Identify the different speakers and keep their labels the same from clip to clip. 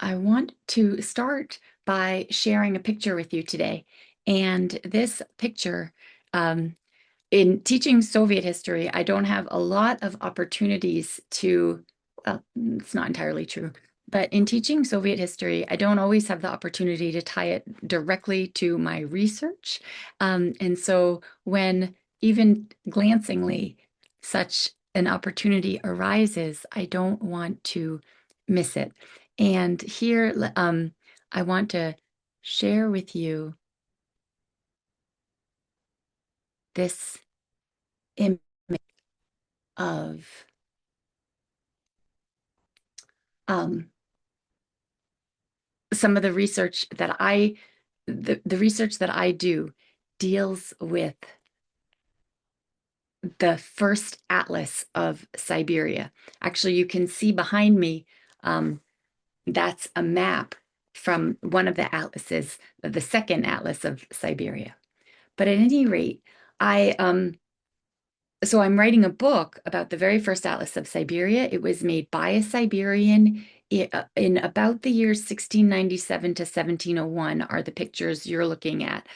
Speaker 1: I want to start by sharing a picture with you today. And this picture, in teaching Soviet history, I don't have a lot of opportunities to, well, it's not entirely true, but in teaching Soviet history, I don't always have the opportunity to tie it directly to my research. And so when even glancingly such an opportunity arises, I don't want to miss it. And here, I want to share with you this image of um, some of the research that the research that I do deals with the first atlas of Siberia. Actually, you can see behind me, that's a map from one of the atlases, the second atlas of Siberia. But at any rate, I so I'm writing a book about the very first atlas of Siberia. It was made by a Siberian in about the years 1697 to 1701 are the pictures you're looking at,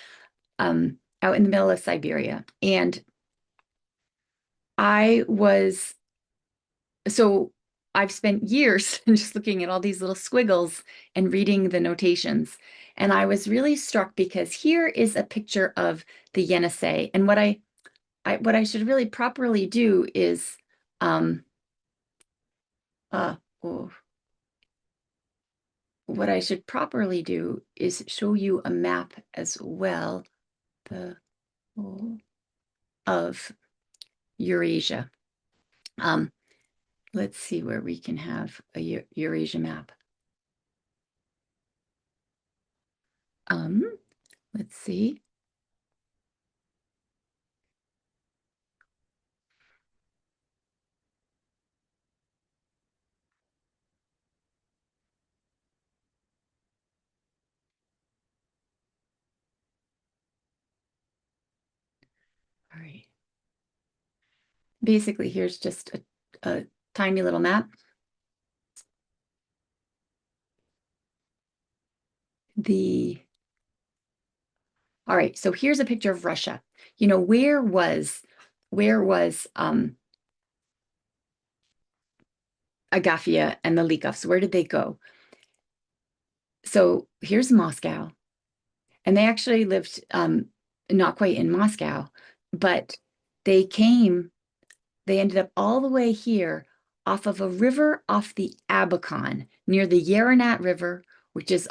Speaker 1: out in the middle of Siberia. And I was, so I've spent years just looking at all these little squiggles and reading the notations. And I was really struck because here is a picture of the Yenisei. And what I should really properly do is um, oh, what I should properly do is show you a map as well, the of Eurasia. Um, let's see where we can have a Eurasia map. Um, let's see. All right. Basically, here's just a tiny little map. All right, so here's a picture of Russia. You know, where was Agafia and the Likovs? Where did they go? So here's Moscow, and they actually lived not quite in Moscow, but they came, they ended up all the way here off of a river off the Abakon near the Yerenat River, which is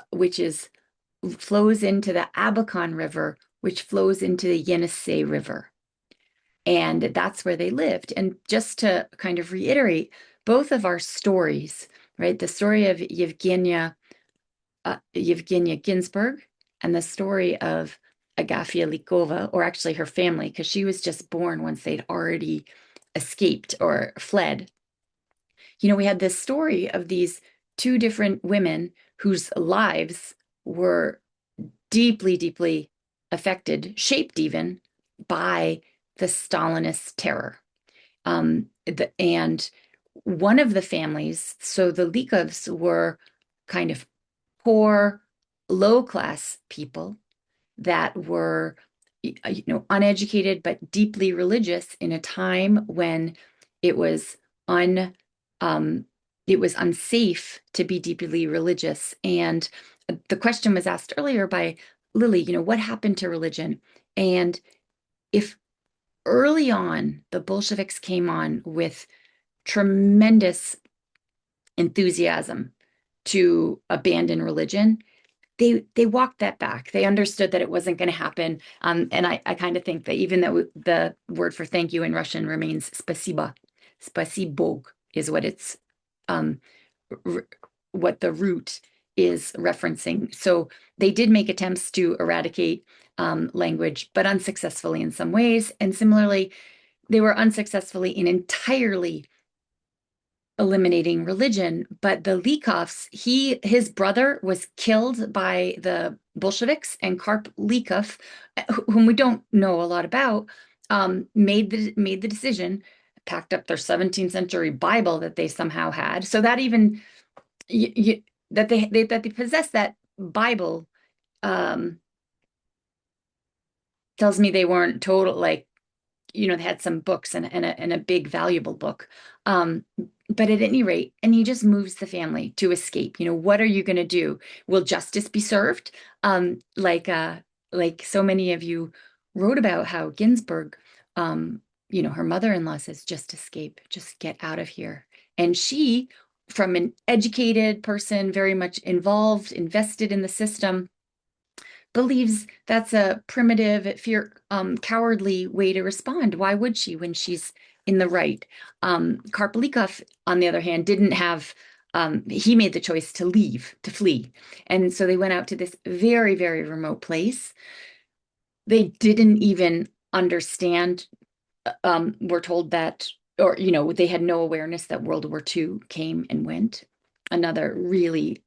Speaker 1: flows into the Abakon River, which flows into the Yenisei River. And that's where they lived. And just to kind of reiterate, both of our stories, right? The story of Yevgenia Ginsburg and the story of Agafia Likova, or actually her family, because she was just born once they'd already escaped or fled. You know, we had this story of these two different women whose lives were deeply, deeply affected, shaped even by the Stalinist terror. And one of the families, so the Likovs were kind of poor, low-class people that were, uneducated but deeply religious in a time when it was un it was unsafe to be deeply religious. And the question was asked earlier by Lily, what happened to religion? And if early on the Bolsheviks came on with tremendous enthusiasm to abandon religion, they walked that back. They understood that it wasn't going to happen. And I kind of think that even though the word for thank you in Russian remains spasiba, spasibog is um, what the root is referencing. So they did make attempts to eradicate language, but unsuccessfully in some ways. And similarly, they were unsuccessfully in entirely eliminating religion. But the Likovs, his brother was killed by the Bolsheviks, and Karp Likov, whom we don't know a lot about, made the decision, packed up their 17th century Bible that they somehow had. So that even that they possess that Bible um tells me they weren't total like they had some books and a big valuable book. Um, but at any rate, and he just moves the family to escape. What are you going to do? Will justice be served? Like so many of you wrote about how Ginsburg, her mother-in-law says, just escape, just get out of here. And she, from an educated person, very much involved, invested in the system, believes that's a primitive, cowardly way to respond. Why would she when she's in the right? Karpelikov, on the other hand, didn't have. He made the choice to leave, to flee, and so they went out to this very, very remote place. They didn't even understand. We're told that, or they had no awareness that World War II came and went. Another really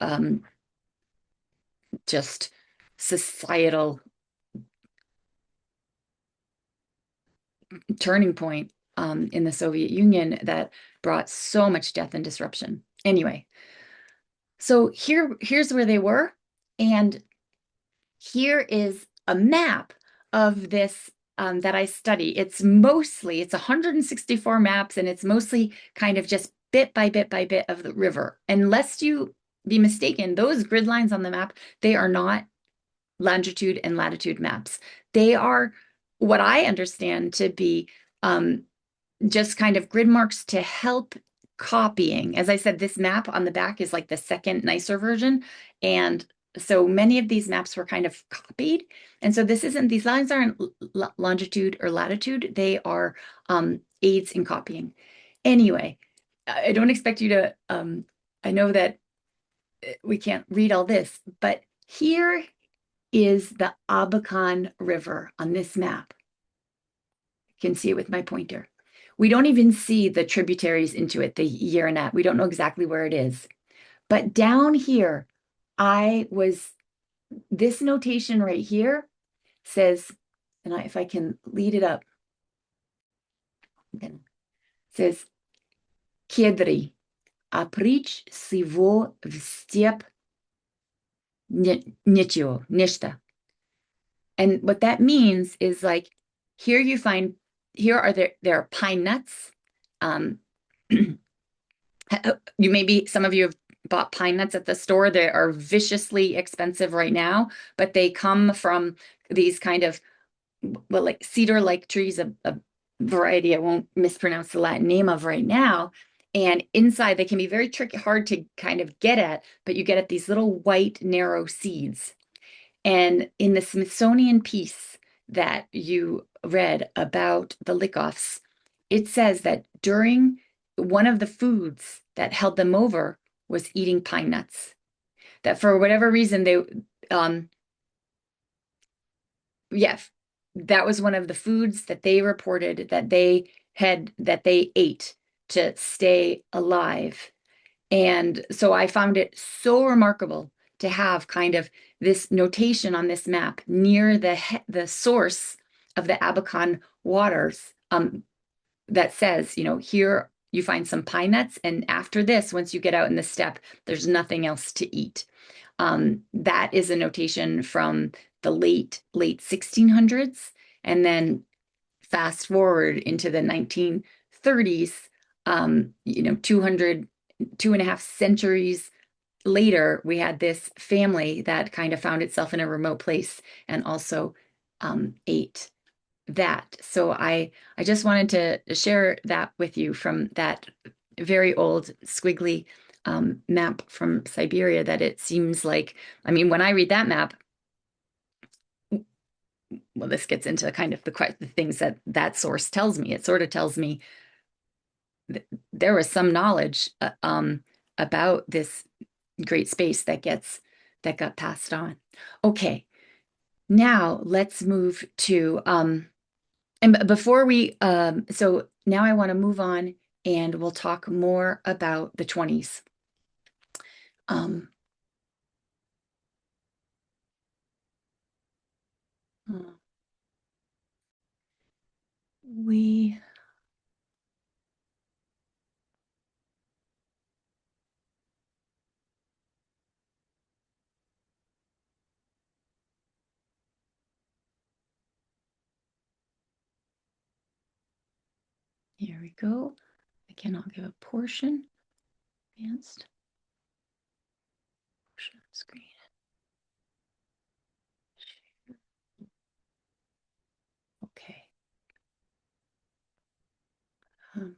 Speaker 1: just societal turning point in the Soviet Union that brought so much death and disruption. Anyway, so here's where they were, and here is a map of this that I study. It's 164 maps, and it's mostly kind of just bit by bit by bit of the river. Unless you be mistaken, those grid lines on the map, they are not longitude and latitude maps. They are what I understand to be just kind of grid marks to help copying. As I said, this map on the back is like the second nicer version. And so many of these maps were kind of copied. And so these lines aren't longitude or latitude, they are aids in copying. Anyway, I don't expect you to, I know that we can't read all this, but here is the Abakan River on this map. You can see it with my pointer. We don't even see the tributaries into it, the Yeranet. We don't know exactly where it is. But down here, this notation right here says, and if I can lead it up, says, Kedri, aprich sivo v step nishta. And what that means is like, here there are pine nuts. Some of you have bought pine nuts at the store. They are viciously expensive right now, but they come from these kind of, well, like cedar-like trees, a variety I won't mispronounce the Latin name of right now. And inside they can be very tricky, hard to kind of get at, but you get at these little white, narrow seeds. And in the Smithsonian piece that you read about the Lickoffs, it says that during one of the foods that held them over was eating pine nuts. That for whatever reason yeah, that was one of the foods that they reported that they ate to stay alive. And so I found it so remarkable to have kind of this notation on this map near the source of the Abakan waters that says, here you find some pine nuts, and after this, once you get out in the steppe, there's nothing else to eat. That is a notation from the late 1600s, and then fast forward into the 1930s, 2.5 centuries later, we had this family that kind of found itself in a remote place and also ate that. So I just wanted to share that with you from that very old squiggly map from Siberia, that it seems like, I mean, when I read that map, well, this gets into kind of the things that source tells me. It sort of tells me there was some knowledge about this great space that got passed on. Okay, now let's move to and before we so now I want to move on and we'll talk more about the 20s. Um, we Here we go. I cannot give a portion. Advanced portion screen. Okay. Um,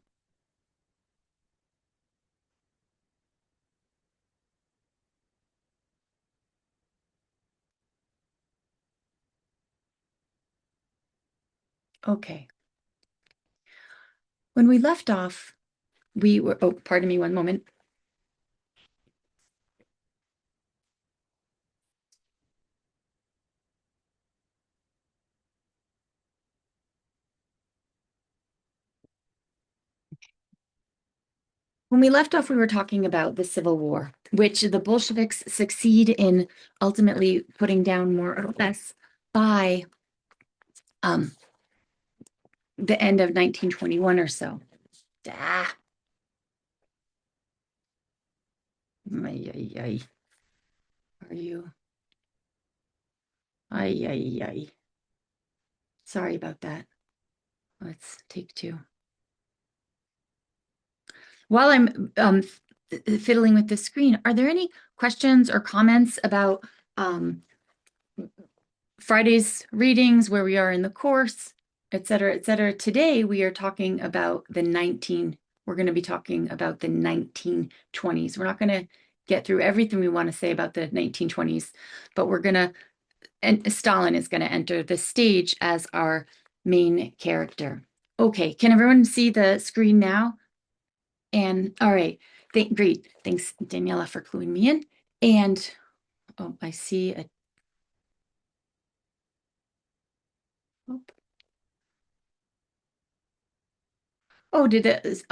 Speaker 1: okay. When we left off, we were, oh, pardon me one moment. When we left off, we were talking about the Civil War, which the Bolsheviks succeed in ultimately putting down more or less by um, the end of 1921 or so. Ah, ay, ay, ay. Are you? Ay, ay, ay. Sorry about that. Let's take two. While I'm fiddling with the screen, are there any questions or comments about Friday's readings, where we are in the course, et cetera, et cetera? Today, we are talking about we're going to be talking about the 1920s. We're not going to get through everything we want to say about the 1920s, but and Stalin is going to enter the stage as our main character. Okay, can everyone see the screen now? And all right, great. Thanks, Daniela, for cluing me in. And oh, I see a. Oh, oh, did it?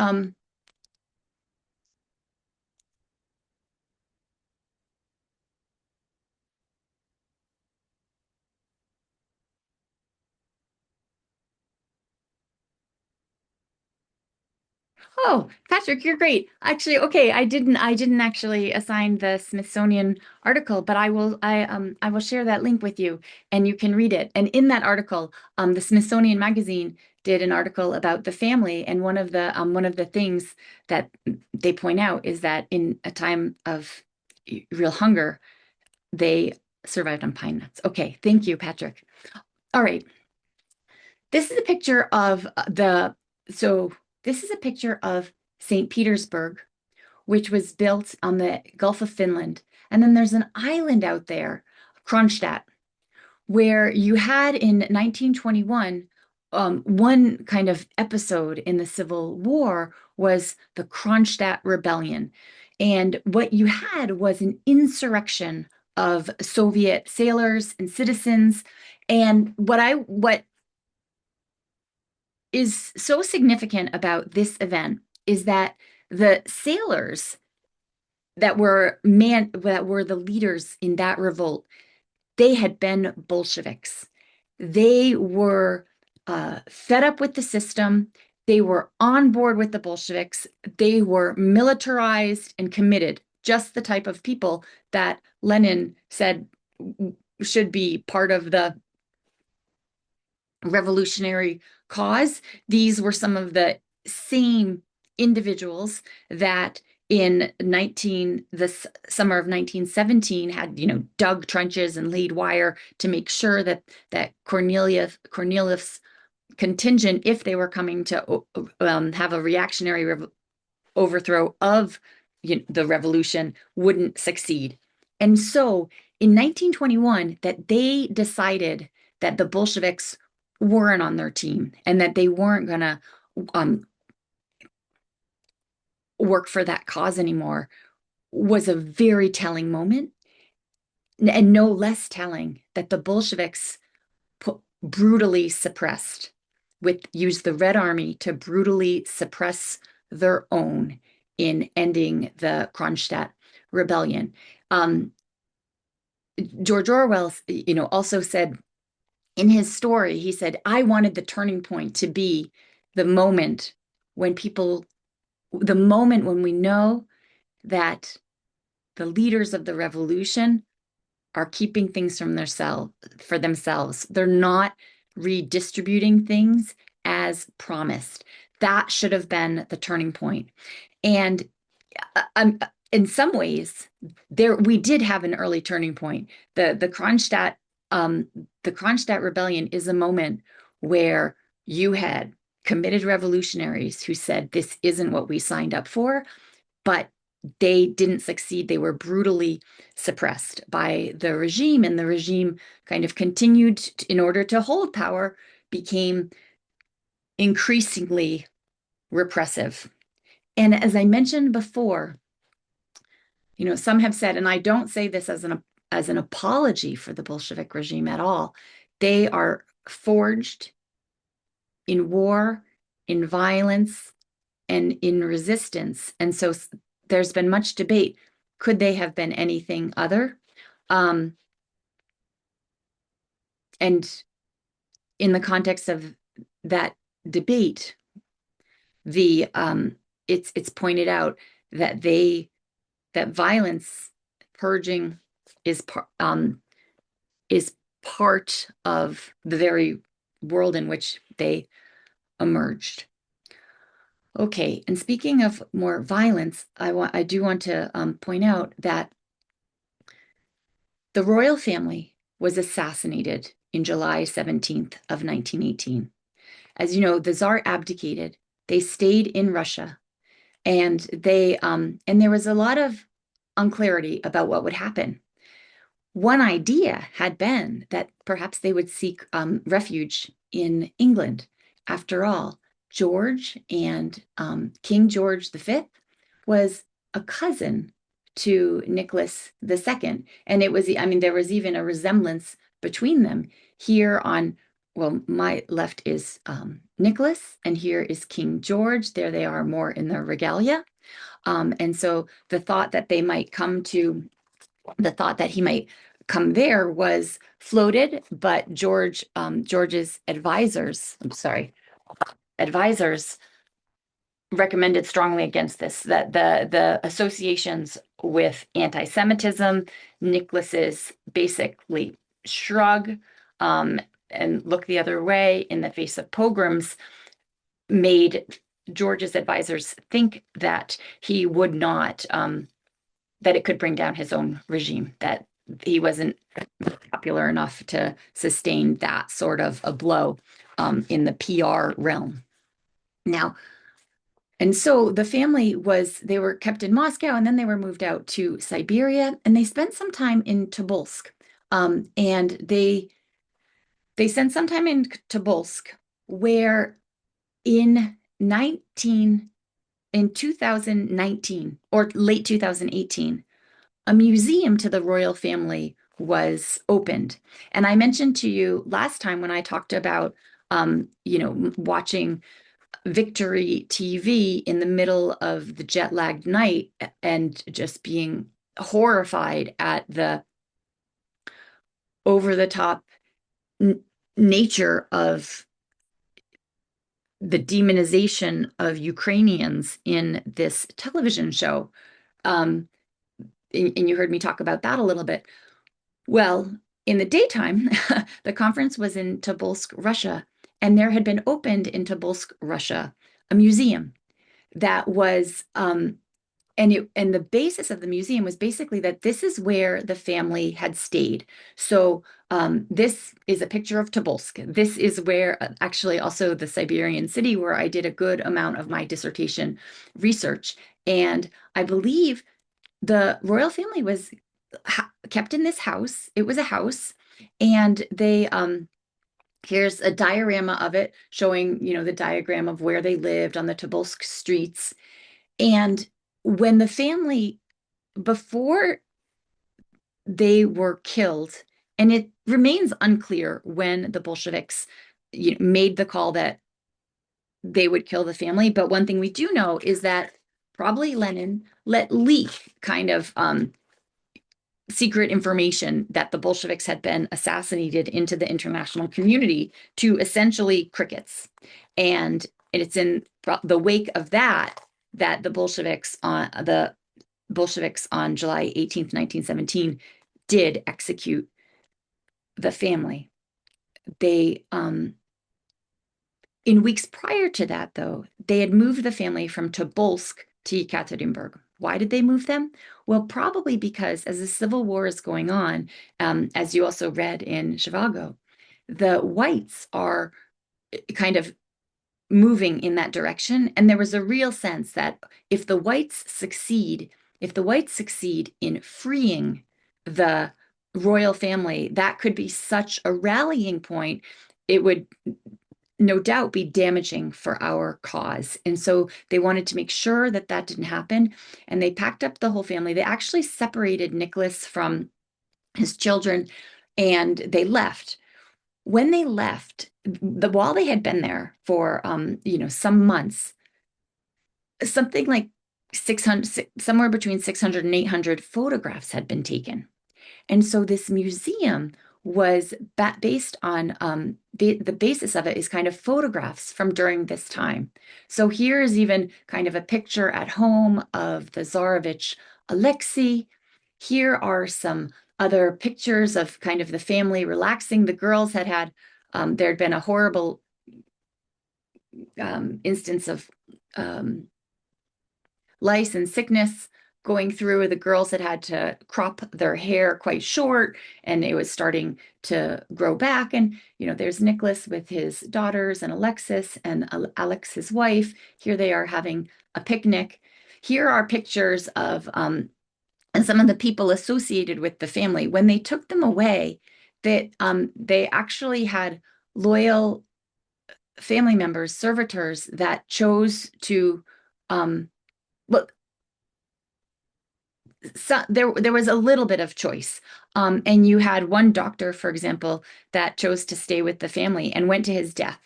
Speaker 1: Oh, Patrick, you're great. Actually, okay, I didn't actually assign the Smithsonian article, but I will share that link with you and you can read it. And in that article, the Smithsonian Magazine did an article about the family, and one of the things that they point out is that in a time of real hunger, they survived on pine nuts. Okay, thank you, Patrick. All right. This is a picture of so this is a picture of St. Petersburg, which was built on the Gulf of Finland. And then there's an island out there, Kronstadt, where you had in 1921, one kind of episode in the Civil War was the Kronstadt Rebellion. And what you had was an insurrection of Soviet sailors and citizens. And what is so significant about this event is that the sailors that were the leaders in that revolt, they had been Bolsheviks. They were fed up with the system. They were on board with the Bolsheviks. They were militarized and committed, just the type of people that Lenin said should be part of the revolutionary cause. These were some of the same individuals that in the summer of 1917 had, dug trenches and laid wire to make sure that Korniliev's contingent, if they were coming to have a reactionary overthrow of the revolution, wouldn't succeed. And so in 1921, that they decided that the Bolsheviks weren't on their team and that they weren't going to um, work for that cause anymore was a very telling moment. And no less telling that the Bolsheviks brutally suppressed, used the Red Army to brutally suppress their own in ending the Kronstadt rebellion. George Orwell, also said in his story, he said, I wanted the turning point to be the moment when the moment when we know that the leaders of the revolution are keeping things for themselves. They're not redistributing things as promised. that should have been the turning point. And in some ways, there we did have an early turning point. Um, the Kronstadt rebellion is a moment where you had committed revolutionaries who said this isn't what we signed up for, but they didn't succeed. They were brutally suppressed by the regime, and the regime kind of continued in order to hold power, became increasingly repressive. And as I mentioned before, some have said, and I don't say this as an apology for the Bolshevik regime at all, they are forged in war, in violence, and in resistance. And so there's been much debate. Could they have been anything other? Um, and in the context of that debate, the it's pointed out that that violence, purging, is is part of the very world in which they emerged. Okay, and speaking of more violence, I do want to point out that the royal family was assassinated in July 17th of 1918. As you know, the Tsar abdicated. They stayed in Russia, and and there was a lot of unclarity about what would happen. One idea had been that perhaps they would seek refuge in England. After all, George and King George V was a cousin to Nicholas II. And there was even a resemblance between them. Here on, well, my left is Nicholas, and here is King George. There they are more in the regalia. And so the thought that he might come there was floated, but George's advisors recommended strongly against this, that the associations with anti-Semitism, Nicholas's basically shrug and look the other way in the face of pogroms, made George's advisors think that he would not that it could bring down his own regime, that he wasn't popular enough to sustain that sort of a blow in the PR realm. Now, and so the family they were kept in Moscow, and then they were moved out to Siberia, and they spent some time in Tobolsk. And they spent some time in Tobolsk, where in 2019 or late 2018, a museum to the royal family was opened. And I mentioned to you last time when I talked about, watching Victory TV in the middle of the jet lagged night and just being horrified at the over the top nature of the demonization of Ukrainians in this television show. And you heard me talk about that a little bit. Well, in the daytime, the conference was in Tobolsk, Russia, and there had been opened in Tobolsk, Russia, a museum that was, and the basis of the museum was basically that this is where the family had stayed. So this is a picture of Tobolsk. This is where actually also the Siberian city where I did a good amount of my dissertation research. And I believe the royal family was kept in this house. It was a house, and here's a diorama of it showing, the diagram of where they lived on the Tobolsk streets. And when the family, before they were killed, and it remains unclear when the Bolsheviks made the call that they would kill the family, but one thing we do know is that probably Lenin let leak kind of secret information that the Bolsheviks had been assassinated into the international community to essentially crickets. And it's in the wake of that the Bolsheviks on July 18th, 1917, did execute the family. They In weeks prior to that, though, they had moved the family from Tobolsk to Yekaterinburg. Why did they move them? Well, probably because as the Civil War is going on, as you also read in Chicago, the whites are kind of moving in that direction. And there was a real sense that if the whites succeed, if the whites succeed in freeing the royal family, that could be such a rallying point. It would no doubt be damaging for our cause. And so they wanted to make sure that that didn't happen. And they packed up the whole family. They actually separated Nicholas from his children and they left. When they left, while they had been there for some months, something like 600, somewhere between 600 and 800 photographs had been taken. And so this museum was based on the basis of it is kind of photographs from during this time. So here is even kind of a picture at home of the Tsarevich Alexei. Here are some other pictures of kind of the family relaxing. The girls there had been a horrible instance of um, lice and sickness going through. The girls had to crop their hair quite short and it was starting to grow back. And, there's Nicholas with his daughters and Alexis and Alex, his wife. Here they are having a picnic. Here are pictures of and some of the people associated with the family. When they took them away, that they actually had loyal family members, servitors that chose to well, so there was a little bit of choice. And you had one doctor, for example, that chose to stay with the family and went to his death.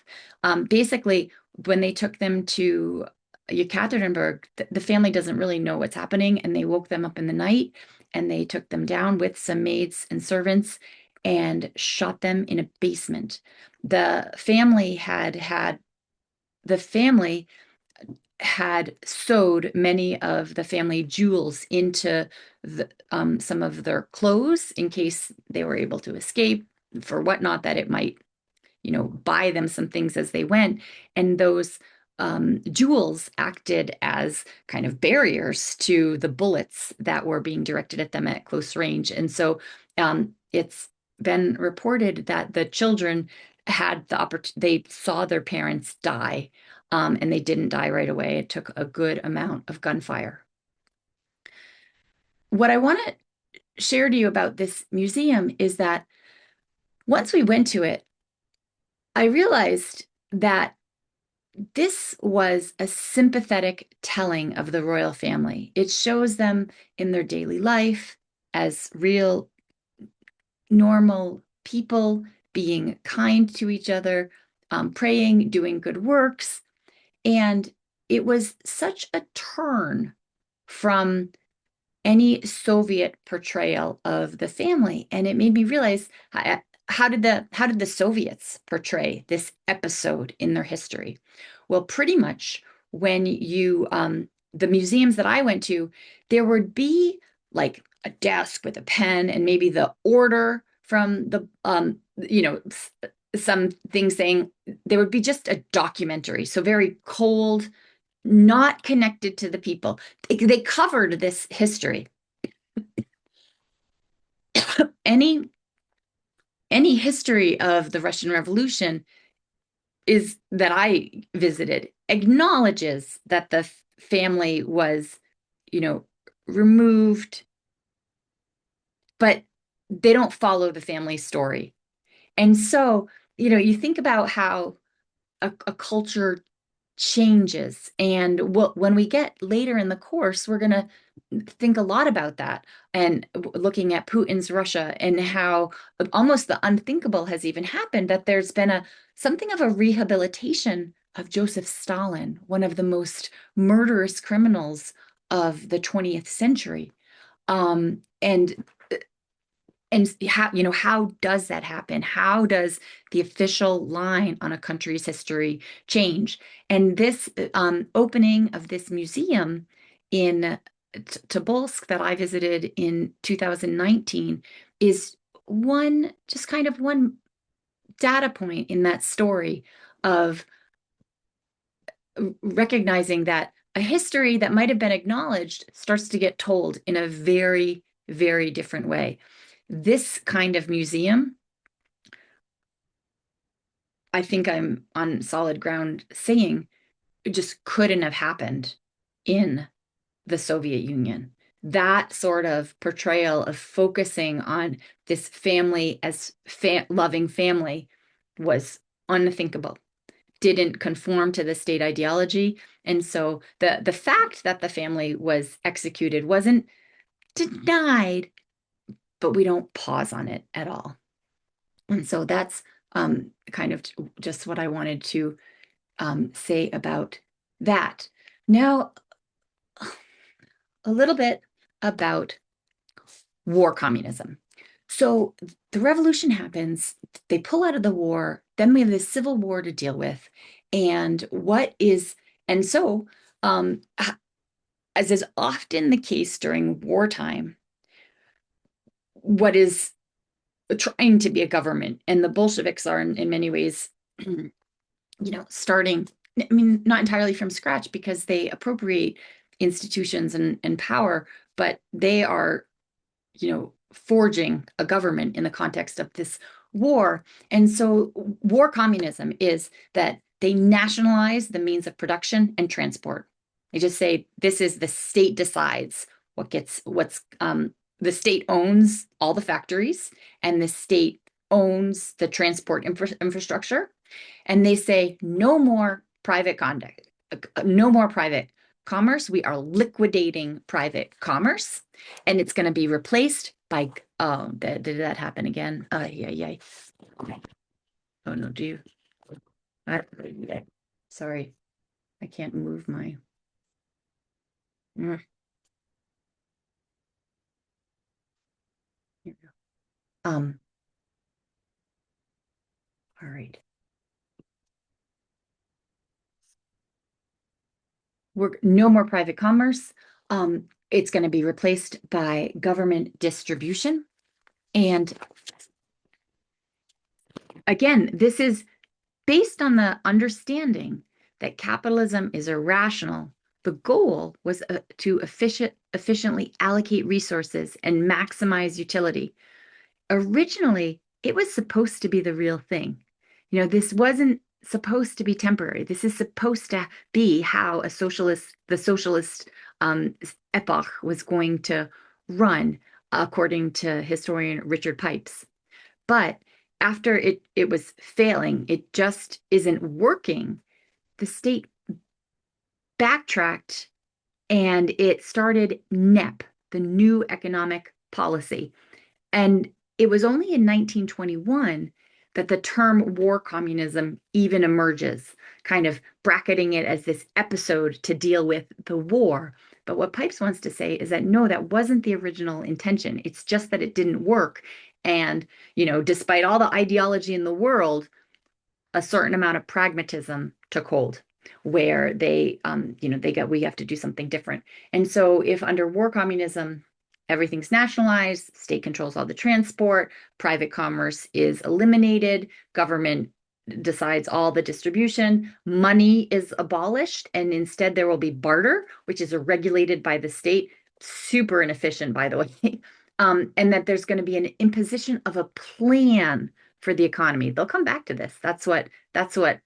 Speaker 1: Basically, when they took them to Yekaterinburg, the family doesn't really know what's happening, and they woke them up in the night and they took them down with some maids and servants and shot them in a basement. The family had sewed many of the family jewels into some of their clothes in case they were able to escape for whatnot, that it might, buy them some things as they went. And those jewels acted as kind of barriers to the bullets that were being directed at them at close range. And so it's been reported that the children had the opportunity, they saw their parents die, and they didn't die right away. It took a good amount of gunfire. What I want to share to you about this museum is that once we went to it, I realized that this was a sympathetic telling of the royal family. It shows them in their daily life as real, normal people being kind to each other, praying, doing good works. And it was such a turn from any Soviet portrayal of the family. And it made me realize how did the Soviets portray this episode in their history? Well, pretty much when the museums that I went to, there would be like a desk with a pen and maybe the order from the some things saying there would be just a documentary, so very cold, not connected to the people. They covered this history. Any any history of the Russian Revolution is that I visited acknowledges that the family was, you know, removed, but they don't follow the family story. And so, you think about how a culture changes. And when we get later in the course, we're going to think a lot about that and looking at Putin's Russia and how almost the unthinkable has even happened, that there's been something of a rehabilitation of Joseph Stalin, one of the most murderous criminals of the 20th century. And how does that happen? How does the official line on a country's history change? And this opening of this museum in Tobolsk that I visited in 2019 is just kind of one data point in that story of recognizing that a history that might have been acknowledged starts to get told in a very, very different way. This kind of museum, I think I'm on solid ground saying, it just couldn't have happened in the Soviet Union. That sort of portrayal of focusing on this family as loving family was unthinkable, didn't conform to the state ideology. And so the fact that the family was executed wasn't denied, but we don't pause on it at all. And so that's kind of just what I wanted to say about that. Now, a little bit about war communism. So the revolution happens, they pull out of the war, then we have this civil war to deal with. And and so, as is often the case during wartime, what is trying to be a government, and the Bolsheviks are in many ways, starting, I mean, not entirely from scratch because they appropriate institutions and power, but they are forging a government in the context of this war. And so war communism is that they nationalize the means of production and transport. They just say this is the state decides the state owns all the factories and the state owns the transport infrastructure. And they say no more private conduct, no more private commerce. We are liquidating private commerce, and it's going to be replaced by, oh, did that happen again? Yeah. Oh no, do you? I, sorry, I can't move my. Mm, here we go. All right. We're no more private commerce. It's going to be replaced by government distribution. And again, this is based on the understanding that capitalism is irrational. The goal was to efficiently allocate resources and maximize utility. Originally, it was supposed to be the real thing. This wasn't supposed to be temporary. This is supposed to be how the socialist epoch was going to run, according to historian Richard Pipes. But after it was failing, it just isn't working. The state backtracked and it started NEP, the New Economic Policy. And it was only in 1921 that the term war communism even emerges, kind of bracketing it as this episode to deal with the war. But what Pipes wants to say is that no, that wasn't the original intention. It's just that it didn't work. And, despite all the ideology in the world, a certain amount of pragmatism took hold where we have to do something different. And so if under war communism, everything's nationalized, state controls all the transport, private commerce is eliminated, government decides all the distribution, money is abolished, and instead there will be barter, which is regulated by the state, super inefficient, by the way. And that there's going to be an imposition of a plan for the economy. They'll come back to this. That's what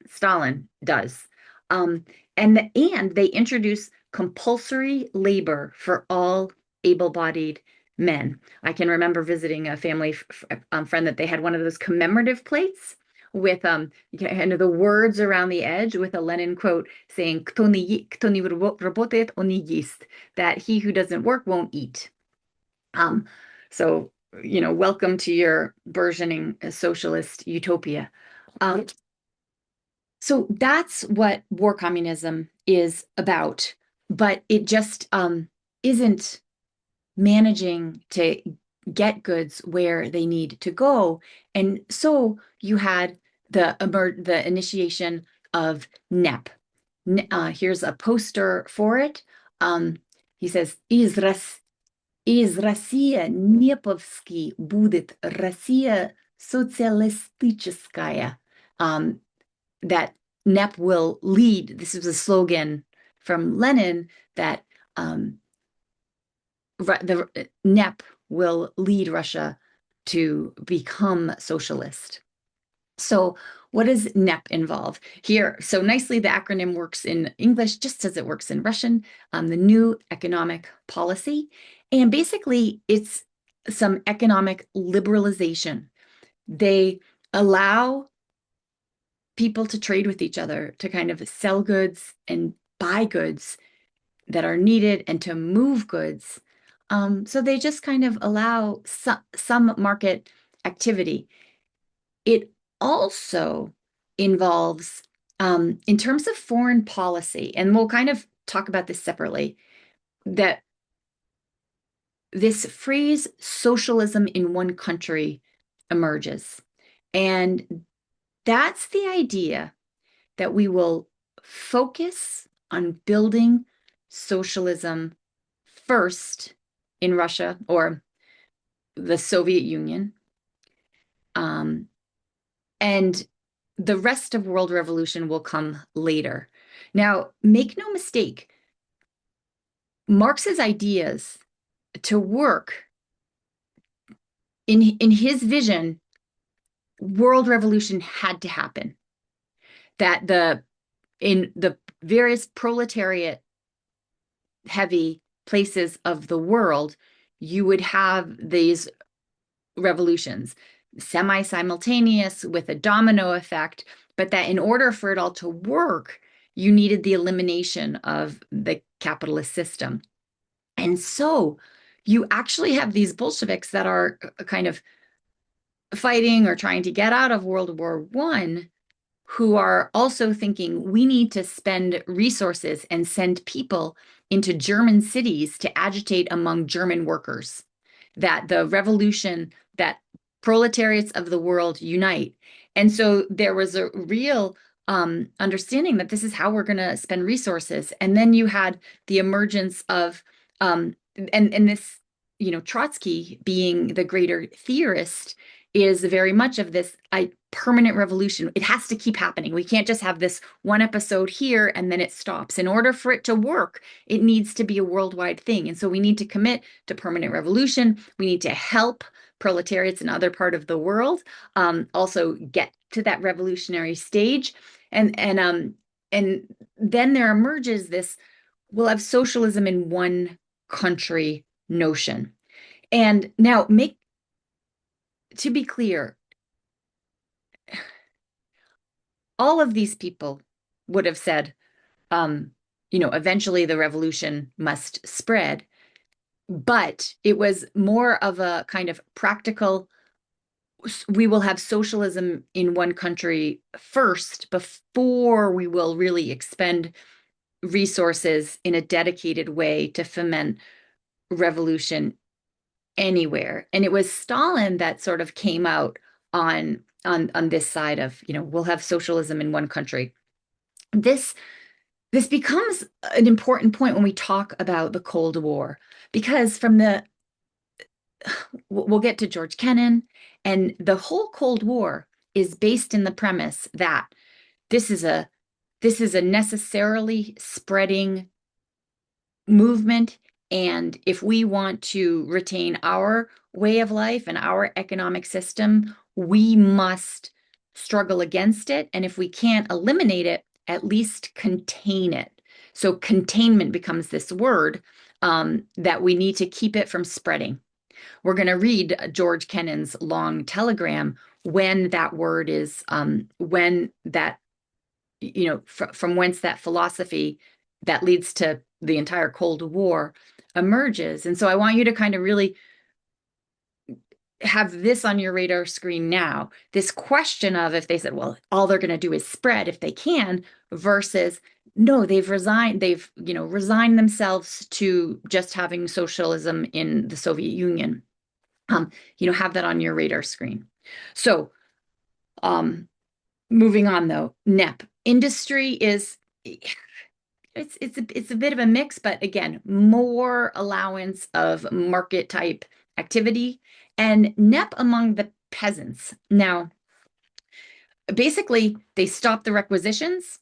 Speaker 1: Stalin does. And they introduce compulsory labor for all able-bodied men. I can remember visiting a family friend that they had one of those commemorative plates with the words around the edge with a Lenin quote saying "Kto nie работает, он не ест," that he who doesn't work won't eat. So welcome to your burgeoning socialist utopia. So that's what war communism is about, but it just isn't managing to get goods where they need to go. And so you had the initiation of NEP. Here's a poster for it. He says, из Россия Неповский будет Россия социалистическая. That NEP will lead. This was a slogan from Lenin that um, the NEP will lead Russia to become socialist. So, what does NEP involve here? So nicely, the acronym works in English just as it works in Russian, the New Economic Policy. And basically, it's some economic liberalization. They allow people to trade with each other, to kind of sell goods and buy goods that are needed and to move goods. So they just kind of allow some market activity. It also involves, in terms of foreign policy, and we'll kind of talk about this separately, that this phrase socialism in one country emerges. And that's the idea that we will focus on building socialism first in Russia or the Soviet Union. And the rest of world revolution will come later. Now, make no mistake, Marx's ideas to work in his vision, world revolution had to happen. That in the various proletariat heavy places of the world, you would have these revolutions, semi-simultaneous with a domino effect, but that in order for it all to work, you needed the elimination of the capitalist system. And so you actually have these Bolsheviks that are kind of fighting or trying to get out of World War I, who are also thinking we need to spend resources and send people into German cities to agitate among German workers, that the revolution, that proletariats of the world unite. And so there was a real understanding that this is how we're going to spend resources. And then you had the emergence of, and this, Trotsky being the greater theorist is very much of this permanent revolution. It has to keep happening. We can't just have this one episode here and then it stops. In order for it to work, it needs to be a worldwide thing. And so we need to commit to permanent revolution. We need to help proletariats in other part of the world also get to that revolutionary stage. And then there emerges this, we'll have socialism in one country notion. And now to be clear, all of these people would have said, eventually the revolution must spread. But it was more of a kind of practical, we will have socialism in one country first before we will really expend resources in a dedicated way to foment revolution anywhere. And it was Stalin that sort of came out on this side of, we'll have socialism in one country. This becomes an important point when we talk about the Cold War, because we'll get to George Kennan, and the whole Cold War is based in the premise that this is a necessarily spreading movement. And if we want to retain our way of life and our economic system, we must struggle against it. And if we can't eliminate it, at least contain it. So containment becomes this word that we need to keep it from spreading. We're going to read George Kennan's long telegram when that word is, when that, from whence that philosophy that leads to the entire Cold War emerges. And so I want you to kind of really have this on your radar screen now, this question of if they said, well, all they're going to do is spread if they can, versus no, they've resigned themselves to just having socialism in the Soviet Union. Have that on your radar screen. So moving on though, NEP industry is it's a bit of a mix, but again, more allowance of market type activity, and NEP among the peasants. Now, basically they stopped the requisitions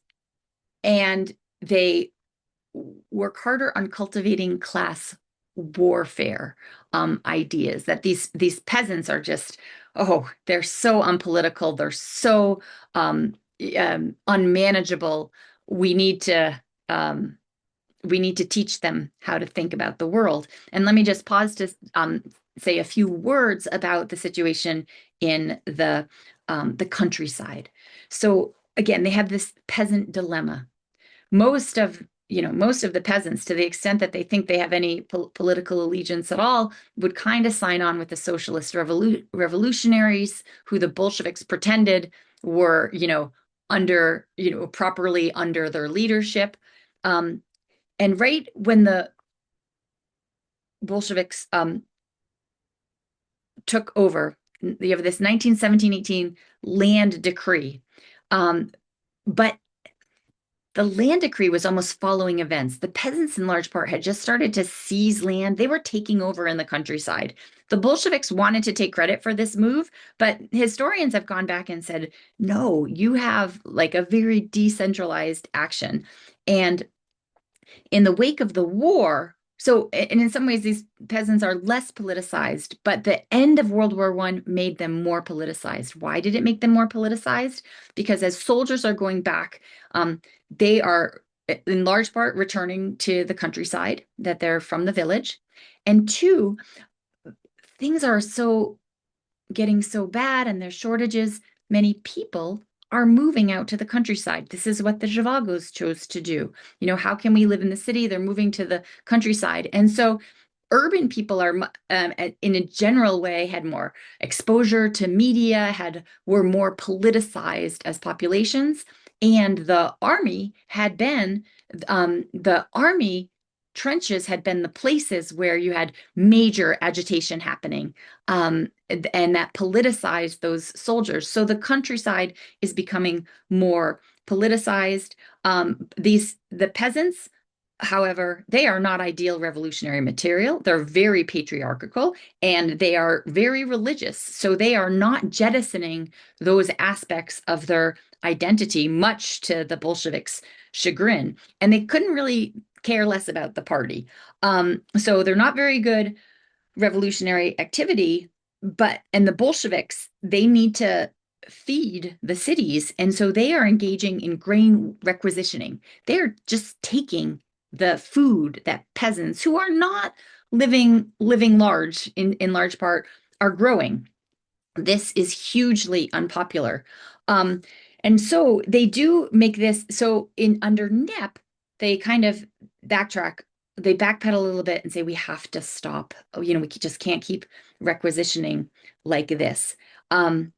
Speaker 1: and they work harder on cultivating class warfare ideas that these peasants are just, oh, they're so unpolitical, they're so unmanageable. We need to um, we need to teach them how to think about the world. And let me just pause to say a few words about the situation in the countryside. So again, they have this peasant dilemma. Most of the peasants, to the extent that they think they have any political allegiance at all, would kind of sign on with the socialist revolutionaries who the Bolsheviks pretended were, properly under their leadership. And right when the Bolsheviks took over, you have this 1917-18 land decree. But the land decree was almost following events. The peasants, in large part, had just started to seize land. They were taking over in the countryside. The Bolsheviks wanted to take credit for this move, but historians have gone back and said, no, you have like a very decentralized action. And in the wake of the war, so, and in some ways, these peasants are less politicized, but the end of World War I made them more politicized. Why did it make them more politicized? Because as soldiers are going back, they are in large part returning to the countryside, that they're from the village. And two, things are getting so bad and there's shortages, many people are moving out to the countryside. This is what the Zhivagos chose to do. How can we live in the city? They're moving to the countryside. And so urban people are, in a general way, had more exposure to media, were more politicized as populations. And the army trenches had been the places where you had major agitation happening, and that politicized those soldiers. So the countryside is becoming more politicized. The peasants, however, they are not ideal revolutionary material. They're very patriarchal and they are very religious. So they are not jettisoning those aspects of their identity, much to the Bolsheviks' chagrin. And they couldn't really care less about the party. So they're not very good revolutionary activity, and the Bolsheviks, they need to feed the cities. And so they are engaging in grain requisitioning. They're just taking the food that peasants who are not living large in large part are growing. This is hugely unpopular. And so they do make this. So under NEP, they kind of backtrack. They backpedal a little bit and say, we have to stop. We just can't keep requisitioning like this. And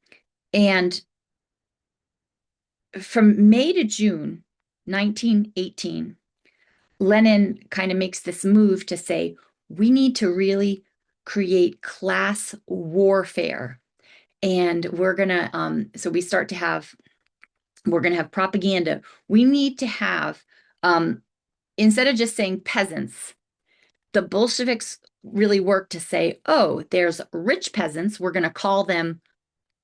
Speaker 1: from May to June 1918, Lenin kind of makes this move to say, we need to really create class warfare. And we're going to, so we're going to have propaganda. We need to have, instead of just saying peasants, the Bolsheviks really worked to say, oh, there's rich peasants. We're going to call them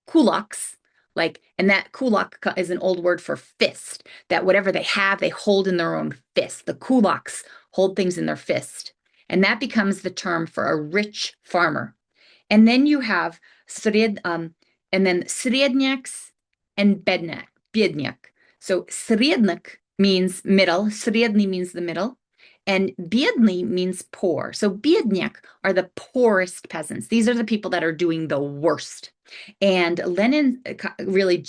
Speaker 1: kulaks. And that kulak is an old word for fist, that whatever they have, they hold in their own fist. The kulaks hold things in their fist. And that becomes the term for a rich farmer. And then you have srednyaks and biednyak. So srednyk means middle, sredny means the middle, and biedny means poor. So biednyak are the poorest peasants. These are the people that are doing the worst. And Lenin really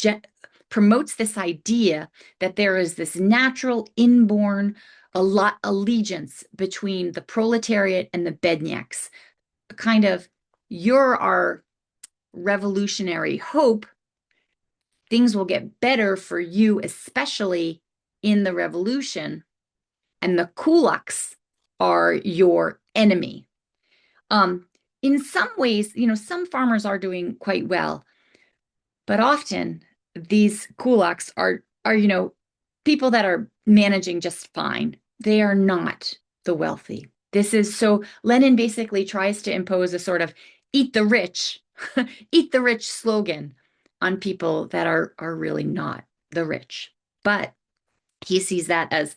Speaker 1: promotes this idea that there is this natural inborn allegiance between the proletariat and the bednyaks. Kind of, you're our revolutionary hope. Things will get better for you, especially in the revolution. And the kulaks are your enemy. In some ways, some farmers are doing quite well, but often these kulaks are people that are managing just fine. They are not the wealthy. So Lenin basically tries to impose a sort of eat the rich, eat the rich slogan on people that are really not the rich. But he sees that as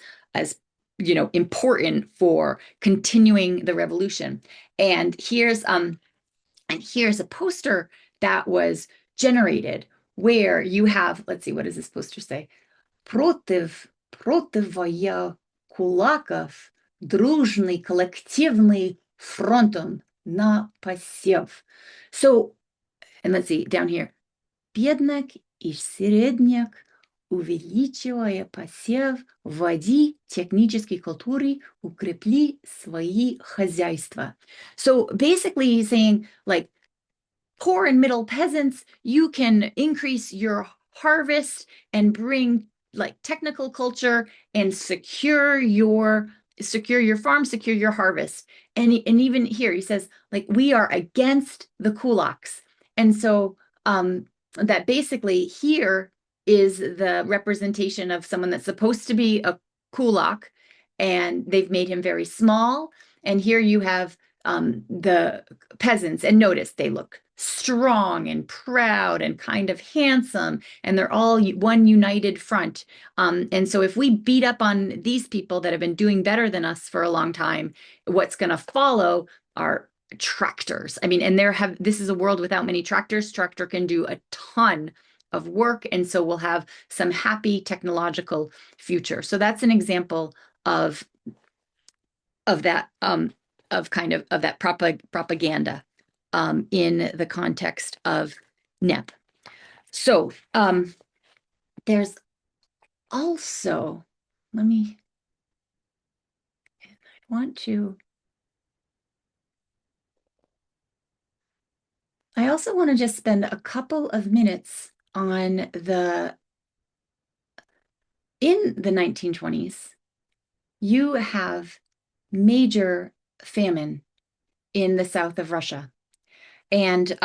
Speaker 1: important for continuing the revolution. And here's a poster that was generated where you have, let's see, what does this poster say? Противая кулаков, дружный коллективный фронтом на посев. So, and let's see, down here. Бедняк и средняк, увеличивая посев, вводи технические культуры, укрепли свои хозяйства. So basically he's saying, like, poor and middle peasants, you can increase your harvest and bring like technical culture and secure your farm, secure your harvest. And even here he says, like, we are against the kulaks. And so that basically here is the representation of someone that's supposed to be a kulak, and they've made him very small. And here you have the peasants, and notice they look strong and proud and kind of handsome, and they're all one united front. And so if we beat up on these people that have been doing better than us for a long time, what's going to follow are tractors. I mean, and this is a world without many tractors. Tractor can do a ton of work, and so we'll have some happy technological future. So that's an example of that of that propaganda in the context of NEP. So there's also, I also want to just spend a couple of minutes on in the 1920s, you have major famine in the south of Russia. And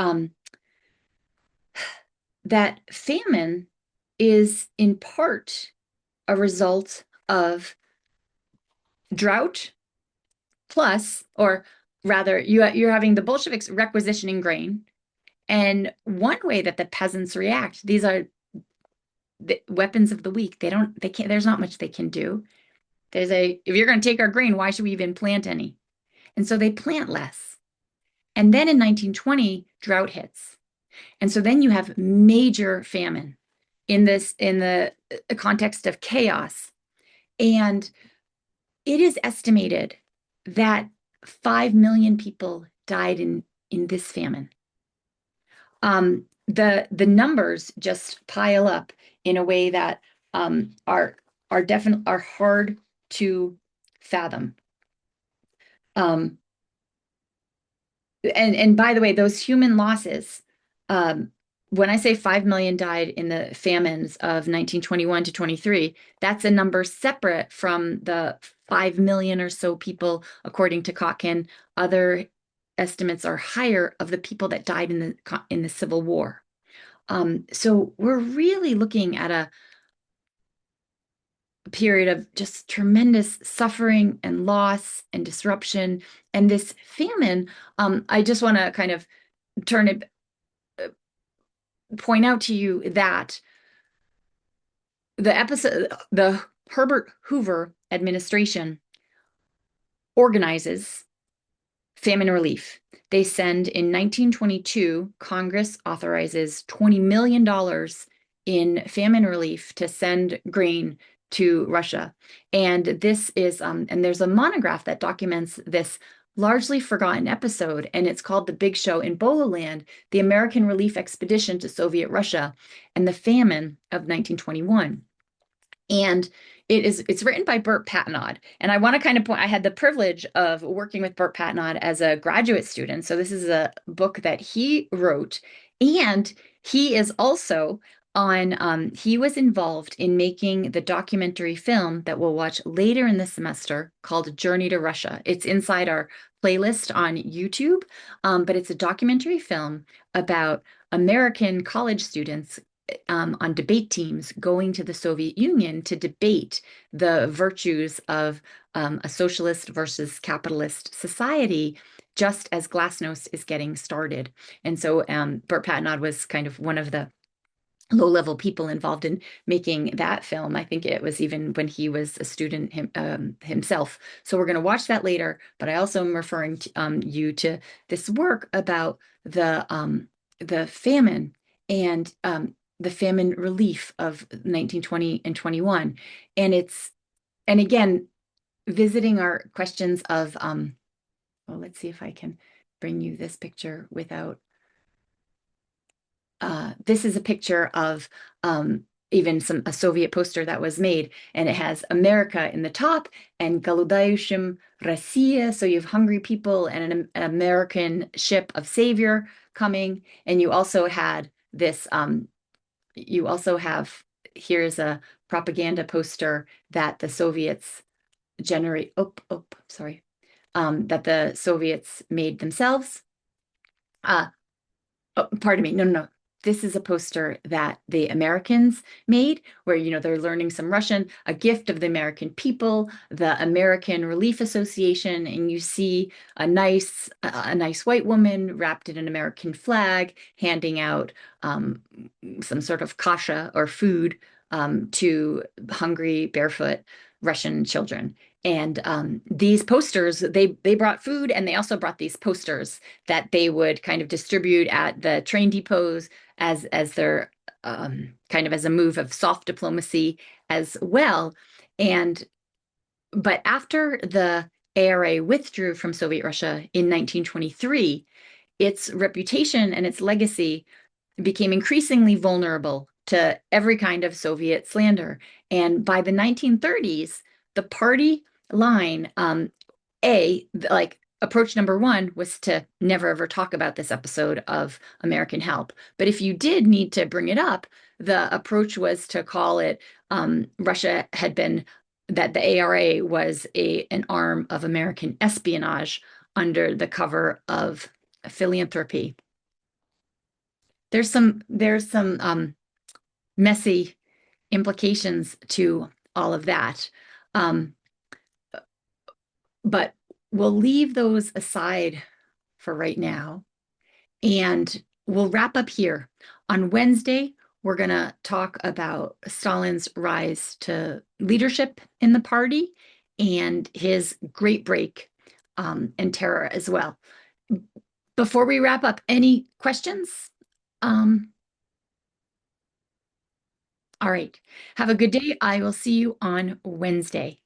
Speaker 1: that famine is in part a result of drought plus, or rather, you're having the Bolsheviks requisitioning grain. And one way that the peasants react, these are the weapons of the weak. There's not much they can do. If you're going to take our grain, why should we even plant any? And so they plant less. And then in 1920, drought hits. And so then you have major famine in the context of chaos. And it is estimated that 5 million people died in this famine. The numbers just pile up in a way that are hard to fathom. And by the way, those human losses, when I say 5 million died in the famines of 1921 to 23, that's a number separate from the 5 million or so people, according to Kotkin. Other estimates are higher of the people that died in the Civil War. So we're really looking at a period of just tremendous suffering and loss and disruption. And this famine, I just want to kind of point out to you that the Herbert Hoover administration organizes famine relief. They send, in 1922, Congress authorizes $20 million in famine relief to send grain to Russia. And this is, and there's a monograph that documents this largely forgotten episode, and it's called The Big Show in Bolo Land, the American Relief Expedition to Soviet Russia and the Famine of 1921. And it's written by Burt Patnaud. And I want to kind of point, I had the privilege of working with Burt Patnaud as a graduate student. So this is a book that he wrote. And he is also he was involved in making the documentary film that we'll watch later in the semester called Journey to Russia. It's inside our playlist on YouTube, but it's a documentary film about American college students on debate teams going to the Soviet Union to debate the virtues of a socialist versus capitalist society, just as Glasnost is getting started. And so Burt Patnaud was kind of one of the low-level people involved in making that film. I think it was even when he was a student himself. So we're going to watch that later. But I also am referring to, you to this work about the famine and the famine relief of 1920 and 21. And and again, visiting our questions of, well, let's see if I can bring you this picture without this is a picture of even a Soviet poster that was made, and it has America in the top and Голодающим Россия. So you have hungry people and an American ship of savior coming. And you also had this, you also have, here's a propaganda poster that the Soviets sorry, that the Soviets made themselves. Uh, Oh, pardon me. No, no, no. This is a poster that the Americans made where, they're learning some Russian, a gift of the American people, the American Relief Association, and you see a nice white woman wrapped in an American flag handing out some sort of kasha or food to hungry, barefoot Russian children. And these posters, they brought food, and they also brought these posters that they would kind of distribute at the train depots as their kind of as a move of soft diplomacy as well. And but after the ARA withdrew from Soviet Russia in 1923, its reputation and its legacy became increasingly vulnerable to every kind of Soviet slander. And by the 1930s, the party line, like approach number one was to never ever talk about this episode of American Help. But if you did need to bring it up, the approach was to call it Russia had been that the ARA was an arm of American espionage under the cover of philanthropy. There's some messy implications to all of that. Um, but we'll leave those aside for right now. And we'll wrap up here. On Wednesday, we're going to talk about Stalin's rise to leadership in the party and his great break and terror as well. Before we wrap up, any questions? All right. Have a good day. I will see you on Wednesday.